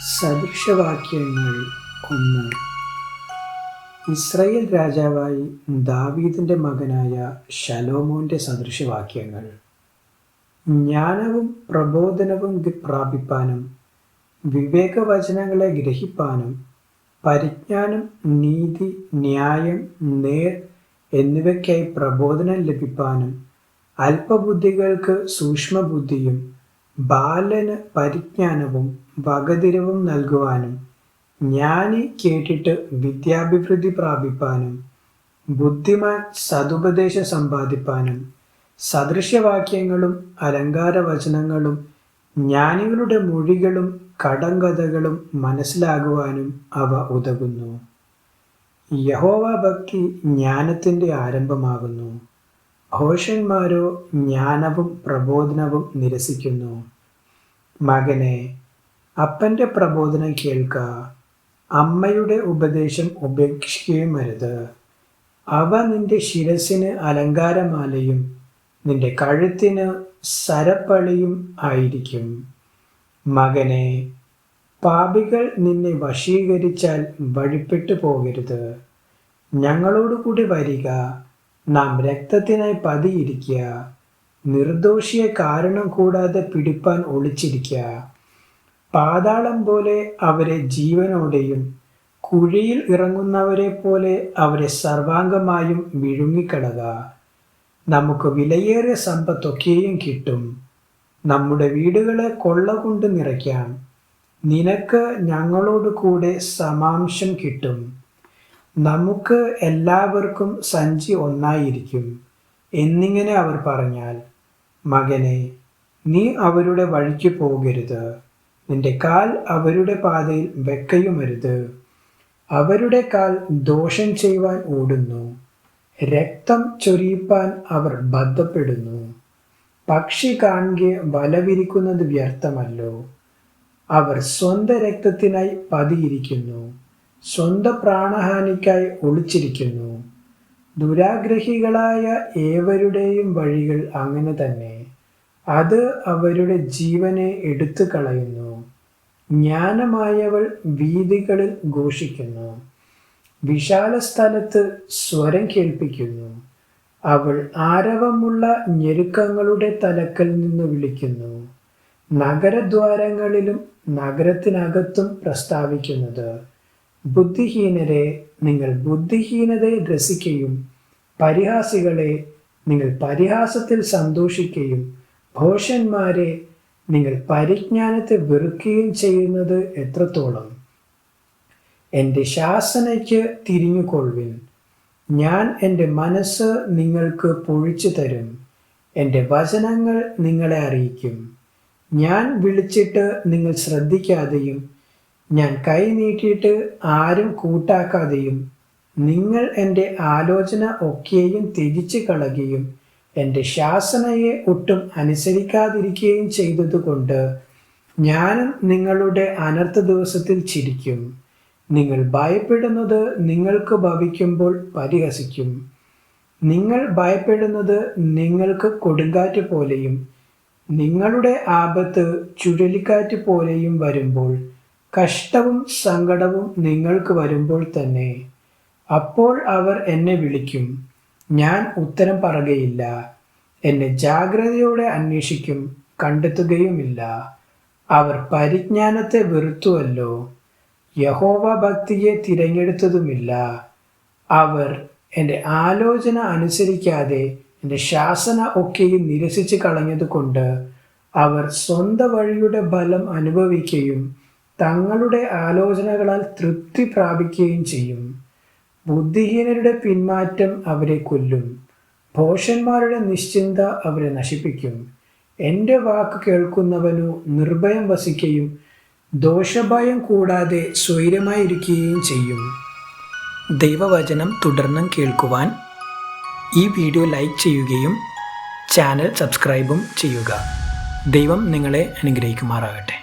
സദൃശവാക്യങ്ങൾ 1. Israel രാജാവായി ദാവീദിൻ്റെ മകനായ ശലോമോൻ്റെ സദൃശവാക്യങ്ങൾ. ജ്ഞാനവും പ്രബോധനവും പ്രാപിപ്പാനും വിവേകവചനങ്ങളെ ഗ്രഹിപ്പാനും പരിജ്ഞാനം, നീതി, ന്യായം, നേർ എന്നിവയ്ക്കായി പ്രബോധനം ലഭിപ്പാനും അല്പബുദ്ധികൾക്ക് സൂക്ഷ്മബുദ്ധിയും ബാലന് പരിജ്ഞാനവും വകതിരിവും നൽകുവാനും ജ്ഞാനി കേട്ടിട്ട് വിദ്യാഭിവൃദ്ധി പ്രാപിപ്പാനും ബുദ്ധിമാൻ സതുപദേശം സമ്പാദിപ്പാനും സദൃശവാക്യങ്ങളും അലങ്കാരവചനങ്ങളും ജ്ഞാനികളുടെ മൊഴികളും കടങ്കഥകളും മനസ്സിലാകുവാനും അവ ഉതകുന്നു. യഹോവാഭക്തി ജ്ഞാനത്തിൻ്റെ ആരംഭമാകുന്നു. ഭോഷന്മാരോ ജ്ഞാനവും പ്രബോധനവും നിരസിക്കുന്നു. മകനെ, അപ്പൻ്റെ പ്രബോധനം കേൾക്ക, അമ്മയുടെ ഉപദേശം ഉപേക്ഷിക്കുകയും അരുത്. അവ നിന്റെ ശിരസിന് അലങ്കാരമാലയും നിന്റെ കഴുത്തിന് സരപ്പളിയും ആയിരിക്കും. മകനെ, പാപികൾ നിന്നെ വശീകരിച്ചാൽ വഴിപ്പെട്ടു പോകരുത്. ഞങ്ങളോടുകൂടി വരിക, നാം രക്തത്തിനായി പതിയിരിക്കുക. നിർദോഷിയെ കാരണം കൂടാതെ പിടിപ്പാൻ ഒളിച്ചിരിക്കുക. പാതാളം പോലെ അവരെ ജീവനോടെയും കുഴിയിൽ ഇറങ്ങുന്നവരെ പോലെ അവരെ സർവാംഗമായും വിഴുങ്ങിക്കളക. നമുക്ക് വിലയേറിയ സമ്പത്തൊക്കെയും കിട്ടും. നമ്മുടെ വീടുകളെ കൊള്ള കൊണ്ട് നിറയ്ക്കാം. നിനക്ക് ഞങ്ങളോട് കൂടെ സമാംശം കിട്ടും. നമുക്ക് എല്ലാവർക്കും സഞ്ചി ഒന്നായിരിക്കും എന്നിങ്ങനെ അവർ പറഞ്ഞാൽ, മകനെ, നീ അവരുടെ വഴിക്ക് പോകരുത്. നിന്റെ കാൽ അവരുടെ പാതയിൽ വെക്കയുമരുത്. അവരുടെ കാൽ ദോഷം ചെയ്യുവാൻ ഓടുന്നു. രക്തം ചൊരിയിപ്പാൻ അവർ ബദ്ധപ്പെടുന്നു. പക്ഷി കാണുക വല വിരിക്കുന്നത് വ്യർത്ഥമല്ലോ. അവർ സ്വന്തം രക്തത്തിനായി പതിയിരിക്കുന്നു. സ്വന്തം പ്രാണഹാനിക്കായി ഒളിച്ചിരിക്കുന്നു. ദുരാഗ്രഹികളായ ഏവരുടെയും വഴികൾ അങ്ങനെ തന്നെ. അത് അവരുടെ ജീവനെ എടുത്തു കളയുന്നു. ജ്ഞാനമായവൾ വീഥികളിൽ ഘോഷിക്കുന്നു. വിശാല സ്ഥലത്ത് സ്വരം കേൾപ്പിക്കുന്നു. അവൾ ആരവമുള്ള ഞെരുക്കങ്ങളുടെ തലക്കൽ നിന്ന് വിളിക്കുന്നു. നഗരദ്വാരങ്ങളിലും നഗരത്തിനകത്തും പ്രസ്താവിക്കുന്നത്, ബുദ്ധിഹീനരെ, നിങ്ങൾ ബുദ്ധിഹീനതയെ രസിക്കുകയും പരിഹാസികളെ, നിങ്ങൾ പരിഹാസത്തിൽ സന്തോഷിക്കുകയും ഭോഷന്മാരെ, നിങ്ങൾ പരിജ്ഞാനത്തെ വെറുക്കുകയും ചെയ്യുന്നത് എത്രത്തോളം? എൻ്റെ ശാസനയ്ക്ക് തിരിഞ്ഞുകൊള്ളുവിൻ. ഞാൻ എൻ്റെ മനസ്സ് നിങ്ങൾക്ക് പൊഴിച്ചു തരും. എൻ്റെ വചനങ്ങൾ നിങ്ങളെ അറിയിക്കും. ഞാൻ വിളിച്ചിട്ട് നിങ്ങൾ ശ്രദ്ധിക്കാതെയും ഞാൻ കൈ നീട്ടിയിട്ട് ആരും കൂട്ടാക്കാതെയും നിങ്ങൾ എൻ്റെ ആലോചന ഒക്കെയും ത്യജിച്ച് കളയുകയും എൻ്റെ ശാസനയെ ഒട്ടും അനുസരിക്കാതിരിക്കുകയും ചെയ്തതുകൊണ്ട് ഞാനും നിങ്ങളുടെ അനർത്ഥ ദിവസത്തിൽ ചിരിക്കും. നിങ്ങൾ ഭയപ്പെടുന്നത് നിങ്ങൾക്ക് ഭവിക്കുമ്പോൾ പരിഹസിക്കും. നിങ്ങൾ ഭയപ്പെടുന്നത് നിങ്ങൾക്ക് കൊടുങ്കാറ്റ് പോലെയും നിങ്ങളുടെ ആപത്ത് ചുഴലിക്കാറ്റ് പോലെയും വരുമ്പോൾ, കഷ്ടവും സങ്കടവും നിങ്ങൾക്ക് വരുമ്പോൾ തന്നെ. അപ്പോൾ അവർ എന്നെ വിളിക്കും, ഞാൻ ഉത്തരം പറയുകയില്ല. എന്നെ ജാഗ്രതയോടെ അന്വേഷിക്കും, കണ്ടെത്തുകയുമില്ല. അവർ പരിജ്ഞാനത്തെ വെറുത്തുവല്ലോ, യഹോവ ഭക്തിയെ തിരഞ്ഞെടുത്തതുമില്ല. അവർ എൻ്റെ ആലോചന അനുസരിക്കാതെ എൻ്റെ ശാസന ഒക്കെയും നിരസിച്ച് കളഞ്ഞതുകൊണ്ട് അവർ സ്വന്തം വഴിയുടെ ഫലം അനുഭവിക്കുകയും തങ്ങളുടെ ആലോചനകളാൽ തൃപ്തി പ്രാപിക്കുകയും ചെയ്യും. ബുദ്ധിഹീനരുടെ പിന്മാറ്റം അവരെ കൊല്ലും. ഭോഷന്മാരുടെ നിശ്ചിന്ത അവരെ നശിപ്പിക്കും. എൻ്റെ വാക്ക് കേൾക്കുന്നവനു നിർഭയം വസിക്കുകയും ദോഷഭയം കൂടാതെ സ്വൈരമായിരിക്കുകയും ചെയ്യും. ദൈവവചനം തുടർന്നും കേൾക്കുവാൻ ഈ വീഡിയോ ലൈക്ക് ചെയ്യുകയും ചാനൽ സബ്സ്ക്രൈബും ചെയ്യുക. ദൈവം നിങ്ങളെ അനുഗ്രഹിക്കുമാറാകട്ടെ.